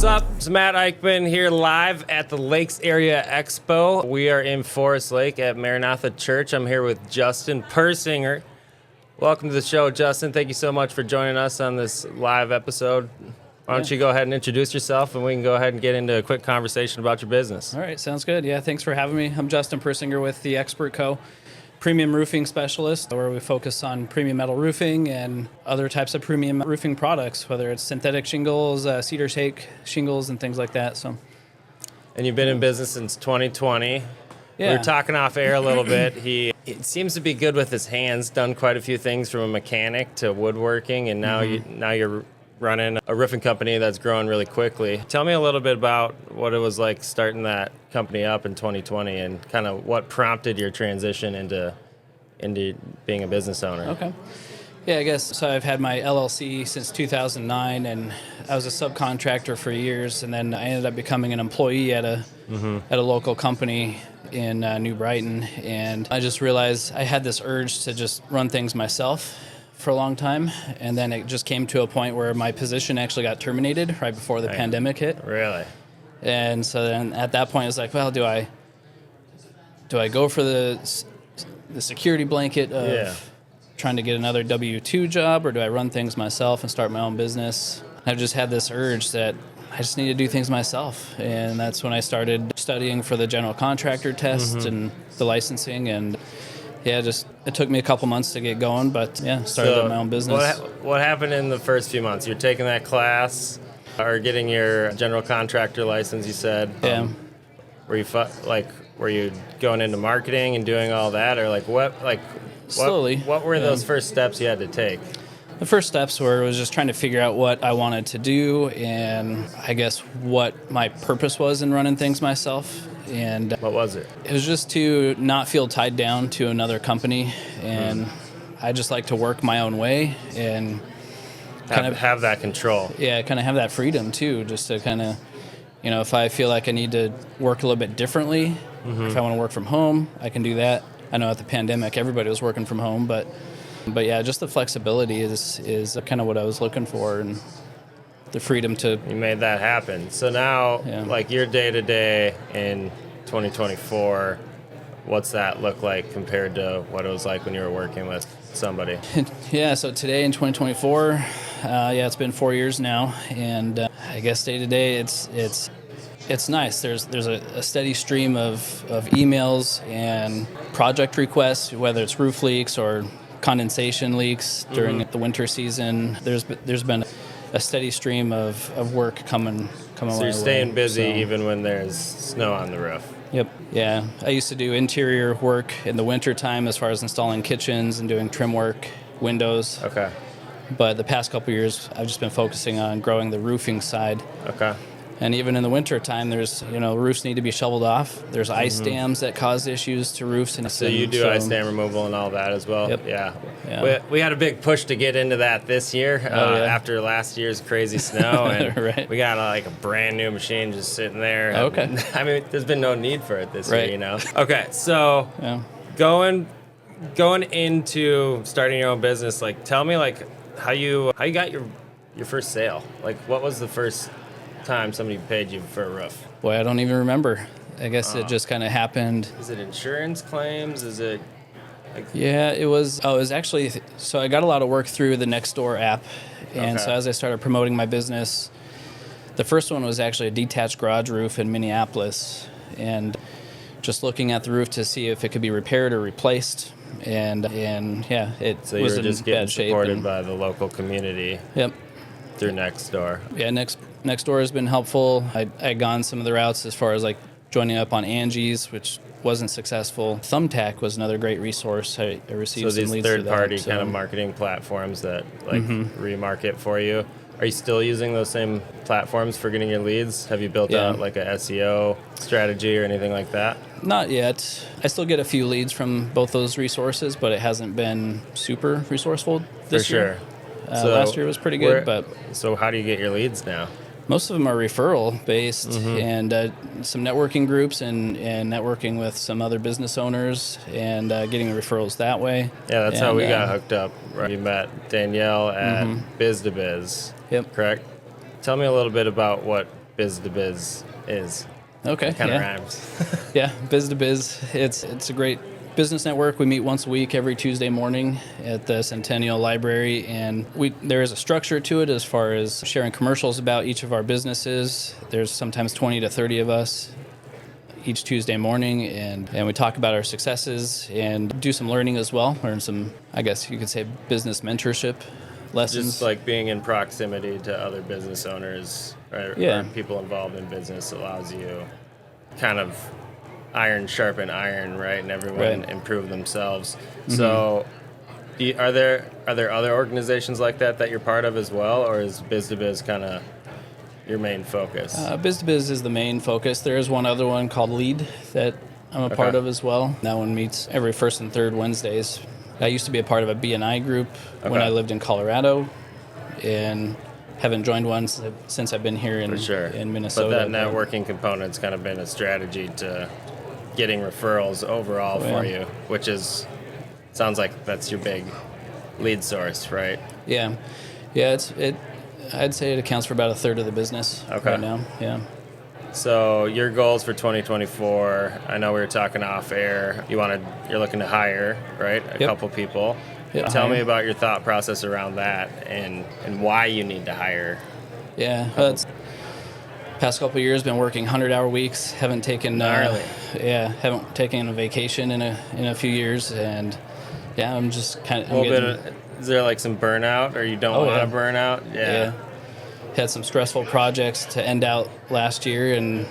What's up? It's Matt Eichmann here live at the Lakes Area Expo. We are in Forest Lake at Maranatha Church. I'm here with Justin Persinger. Welcome to the show, Justin. Thank you so much for joining us on this live episode. Why don't you go ahead and introduce yourself, and we can go ahead and get into a quick conversation about your business. All right, sounds good. Yeah, thanks for having me. I'm Justin Persinger with The Expert Co., premium roofing specialist, where we focus on premium metal roofing and other types of premium roofing products, whether it's synthetic shingles, cedar shake shingles, and things like that. So, and you've been in business since 2020. Yeah. We were talking off air a little bit. He seems to be good with his hands, done quite a few things from a mechanic to woodworking, and now you're running a roofing company that's growing really quickly. Tell me a little bit about what it was like starting that company up in 2020 and kind of what prompted your transition into being a business owner. Okay. Yeah, I guess so. I've had my LLC since 2009, and I was a subcontractor for years, and then I ended up becoming an employee at a local company in New Brighton, and I just realized I had this urge to just run things myself for a long time, and then it just came to a point where my position actually got terminated right before the pandemic hit. Really? And so then at that point, it's like, well, do I go for the security blanket of trying to get another W-2 job, or do I run things myself and start my own business? I've just had this urge that I just need to do things myself, and that's when I started studying for the general contractor test and the licensing, and it took me a couple months to get going, but started up my own business. What happened in the first few months? You're taking that class or getting your general contractor license, you said. Yeah. Were you going into marketing and doing all that, or slowly? What were those first steps you had to take? The first steps was just trying to figure out what I wanted to do, and I guess what my purpose was in running things myself. And what was it? It was just to not feel tied down to another company, and I just like to work my own way and have that control. Yeah, kind of have that freedom too, just to kind of, if I feel like I need to work a little bit differently, if I want to work from home, I can do that. I know at the pandemic everybody was working from home, but yeah, just the flexibility is kind of what I was looking for, and the freedom to... You made that happen. So now, like your day-to-day in 2024, what's that look like compared to what it was like when you were working with somebody? Yeah, so today in 2024, it's been 4 years now, and I guess day-to-day it's nice. There's a steady stream of emails and project requests, whether it's roof leaks or condensation leaks during the winter season. There's been a steady stream of work coming So you're staying busy even when there's snow on the roof. Yep. Yeah. I used to do interior work in the winter time as far as installing kitchens and doing trim work, windows. Okay. But the past couple of years, I've just been focusing on growing the roofing side. Okay. And even in the winter time, there's, roofs need to be shoveled off. There's ice dams that cause issues to roofs. So you do ice dam removal and all that as well? Yep. Yeah. We had a big push to get into that this year after last year's crazy snow. And right. We got a brand new machine just sitting there. Okay. I mean, there's been no need for it this year, Okay, so going into starting your own business, tell me how you got your first sale. What was the first time somebody paid you for a roof? Boy, I don't even remember. I guess it just kind of happened. Is it insurance claims? Is it Yeah, it was. Oh, it was actually. So I got a lot of work through the Nextdoor app, and so as I started promoting my business, the first one was actually a detached garage roof in Minneapolis, and just looking at the roof to see if it could be repaired or replaced, and it so you was were in just bad getting shape. supported by the local community. Yep. Through Nextdoor. Yeah, Nextdoor has been helpful. I'd gone some of the routes as far as joining up on Angie's, which wasn't successful. Thumbtack was another great resource. I received some leads. So these third-party kind of marketing platforms that remarket for you. Are you still using those same platforms for getting your leads? Have you built out a SEO strategy or anything like that? Not yet. I still get a few leads from both those resources, but it hasn't been super resourcewful this year. So last year was pretty good, So how do you get your leads now? Most of them are referral based, and some networking groups and networking with some other business owners and getting the referrals that way. Yeah, that's how we got hooked up. Right? We met Danielle at Biz to Biz. Yep. Correct. Tell me a little bit about what biz to biz is. Okay. Kind of rhymes. Yeah, biz to biz. It's a great business network. We meet once a week every Tuesday morning at the Centennial Library, and there is a structure to it as far as sharing commercials about each of our businesses. There's sometimes 20 to 30 of us each Tuesday morning, and we talk about our successes and do some learning as well. Learn some, I guess you could say, business mentorship lessons. Just like being in proximity to other business owners or people involved in business allows you kind of iron sharpen iron, right? And everyone improve themselves. Mm-hmm. So are there other organizations like that you're part of as well, or is biz to biz kind of your main focus? Biz to biz is the main focus. There is one other one called Lead that I'm a part of as well. That one meets every first and third Wednesdays. I used to be a part of a B&I group when I lived in Colorado, and haven't joined one since I've been here in Minnesota. But that networking component's kind of been a strategy to getting referrals overall for you, which sounds like that's your big lead source, right? Yeah. I'd say it accounts for about a third of the business right now. Yeah. So your goals for 2024, I know we were talking off air. You're looking to hire, right? A couple people. Yeah, Tell me about your thought process around that and why you need to hire. Yeah. Past couple of years been working 100-hour weeks. Haven't taken a vacation in a few years, and I'm just kind of is there like some burnout, or you don't want to burn out? Yeah. Had some stressful projects to end out last year, and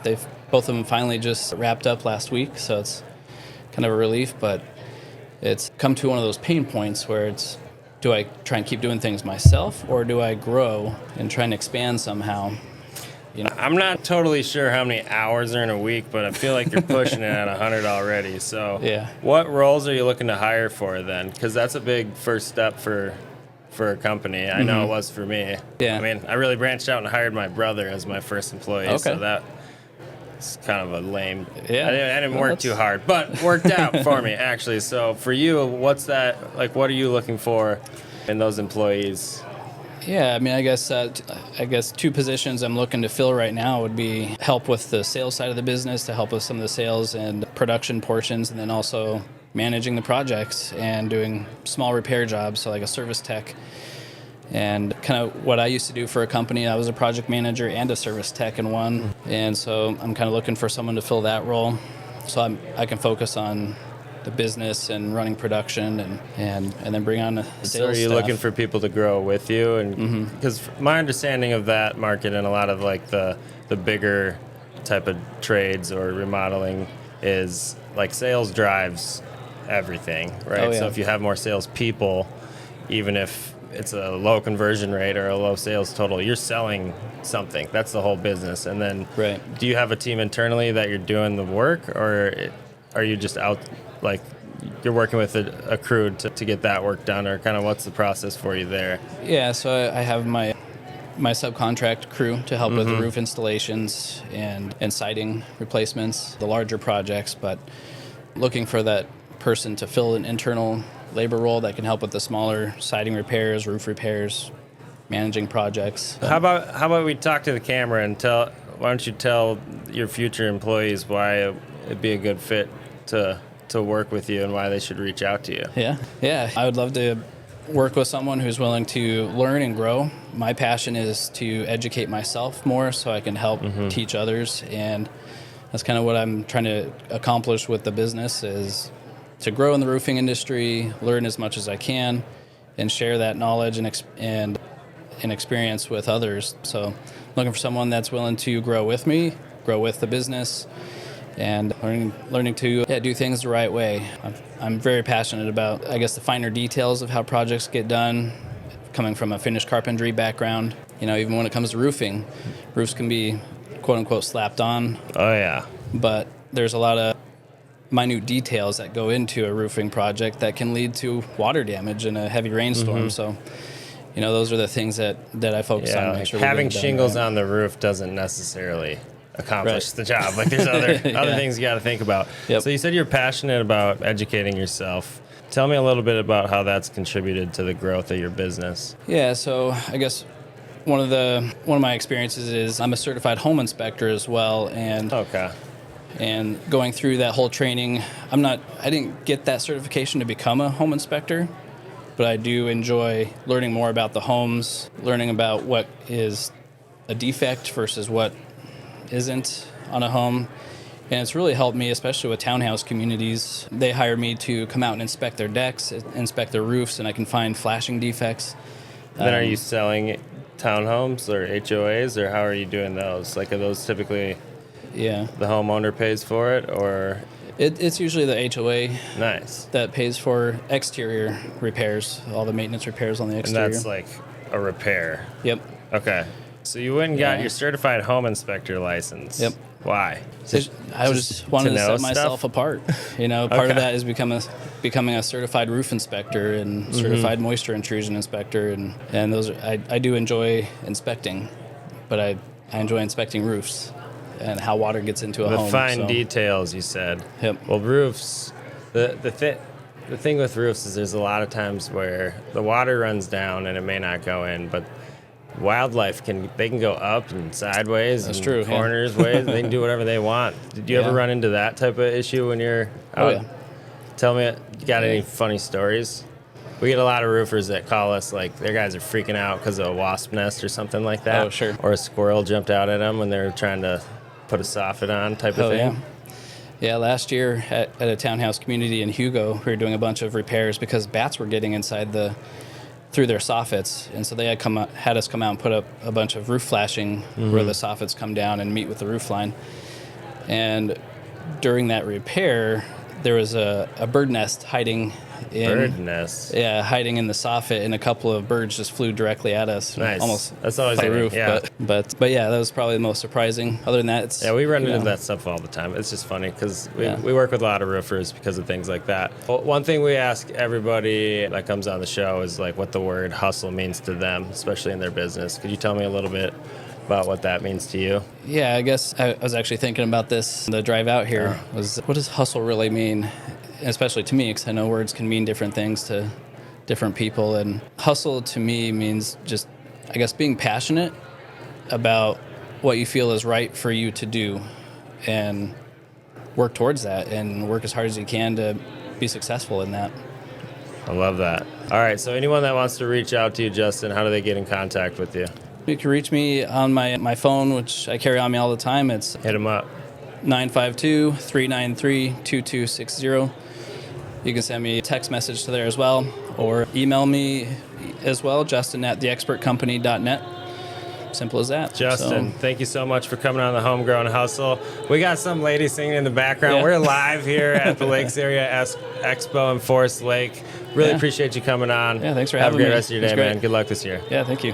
both of them finally just wrapped up last week, so it's kind of a relief, but it's come to one of those pain points where it's, do I try and keep doing things myself, or do I grow and try and expand somehow? I'm not totally sure how many hours are in a week, but I feel like you're pushing it at 100 already. So what roles are you looking to hire for then? Because that's a big first step for a company. I know it was for me. Yeah. I mean, I really branched out and hired my brother as my first employee, so that's kind of a lame. Yeah. I didn't work too hard, but worked out for me, actually. So for you, what's that, like, what are you looking for in those employees? Yeah, I mean, I guess two positions I'm looking to fill right now would be help with the sales side of the business, to help with some of the sales and production portions, and then also managing the projects and doing small repair jobs, so like a service tech. And kind of what I used to do for a company, I was a project manager and a service tech in one, and so I'm kind of looking for someone to fill that role, so I can focus on the business and running production and then bring on the sales So are you staff. looking for people to grow with you? And because my understanding of that market and a lot of like the bigger type of trades or remodeling is like sales drives everything, right? Oh, yeah. So if you have more sales people, even if it's a low conversion rate or a low sales total, you're selling something. That's the whole business. And then do you have a team internally that you're doing the work, or are you just out, like you're working with a crew to get that work done, or kind of what's the process for you there? Yeah, so I have my subcontract crew to help with the roof installations and siding replacements, the larger projects, but looking for that person to fill an internal labor role that can help with the smaller siding repairs, roof repairs, managing projects. How about we talk to the camera and why don't you tell your future employees why it'd be a good fit to work with you and why they should reach out to you? Yeah. I would love to work with someone who's willing to learn and grow. My passion is to educate myself more so I can help teach others, and that's kind of what I'm trying to accomplish with the business, is to grow in the roofing industry, learn as much as I can, and share that knowledge and experience with others. So looking for someone that's willing to grow with me, grow with the business, and learning to do things the right way. I'm very passionate about, I guess, the finer details of how projects get done, coming from a finished carpentry background. Even when it comes to roofing, roofs can be quote-unquote slapped on. Oh, yeah. But there's a lot of minute details that go into a roofing project that can lead to water damage in a heavy rainstorm. So, those are the things that I focus on. Make sure having shingles on the roof doesn't necessarily accomplish the job. Like there's other things you got to think about. Yep. So you said you're passionate about educating yourself. Tell me a little bit about how that's contributed to the growth of your business. Yeah, so I guess one of my experiences is I'm a certified home inspector as well, and Okay. and going through that whole training, I didn't get that certification to become a home inspector, but I do enjoy learning more about the homes, learning about what is a defect versus what isn't on a home. And it's really helped me, especially with townhouse communities. They hire me to come out and inspect their decks, inspect their roofs, and I can find flashing defects. Then are you selling townhomes or HOAs, or how are you doing those? Like, are those typically Yeah. the homeowner pays for it, or? It's usually the HOA Nice. that pays for exterior repairs, all the maintenance repairs on the And exterior. that's like a repair. Yep. Okay. So you went and got Yeah. your certified home inspector license. Yep. Why? I just wanted to know set myself stuff? apart. Part Okay. of that is becoming a certified roof inspector and certified moisture intrusion inspector, and those I do enjoy inspecting, but I enjoy inspecting roofs and how water gets into a The home. fine so. details, you said. Yep. Well, roofs, the thing with roofs is there's a lot of times where the water runs down and it may not go in, but wildlife can go up and sideways That's and true, yeah. corners ways. They can do whatever they want. Did you ever Yeah. run into that type of issue when you're Oh, out? yeah. Tell me, you got any funny stories? We get a lot of roofers that call us like their guys are freaking out because of a wasp nest or something like that. Oh, sure. Or a squirrel jumped out at them when they were trying to put a soffit on type of Oh, thing. yeah. Yeah, last year at a townhouse community in Hugo, we were doing a bunch of repairs because bats were getting inside through their soffits, and so they had us come out and put up a bunch of roof flashing where the soffits come down and meet with the roof line. And during that repair, there was a bird nest hiding Bird nest. Yeah, hiding in the soffit, and a couple of birds just flew directly at us. Nice. Almost That's always by the good, roof. yeah. But yeah, that was probably the most surprising. Other than that, it's Yeah, we run into that stuff all the time. It's just funny because we work with a lot of roofers because of things like that. Well, one thing we ask everybody that comes on the show is like what the word hustle means to them, especially in their business. Could you tell me a little bit about what that means to you? Yeah, I guess I was actually thinking about this. The drive out here was, what does hustle really mean? Especially to me, because I know words can mean different things to different people. And hustle to me means just, I guess, being passionate about what you feel is right for you to do and work towards that and work as hard as you can to be successful in that. I love that. All right, so anyone that wants to reach out to you, Justin, how do they get in contact with you? You can reach me on my phone, which I carry on me all the time. It's Hit them up. 952-393-2260. You can send me a text message to there as well, or email me as well, justin@theexpertcompany.net. Simple as that. Justin, So, thank you so much for coming on the Homegrown Hustle. We got some lady singing in the background. Yeah. We're live here at the Lakes Area Expo in Forest Lake. Really Yeah. appreciate you coming on. Yeah, thanks for Have having a great me. rest of your It's day, great. man. Good luck this year. yeah, thank you.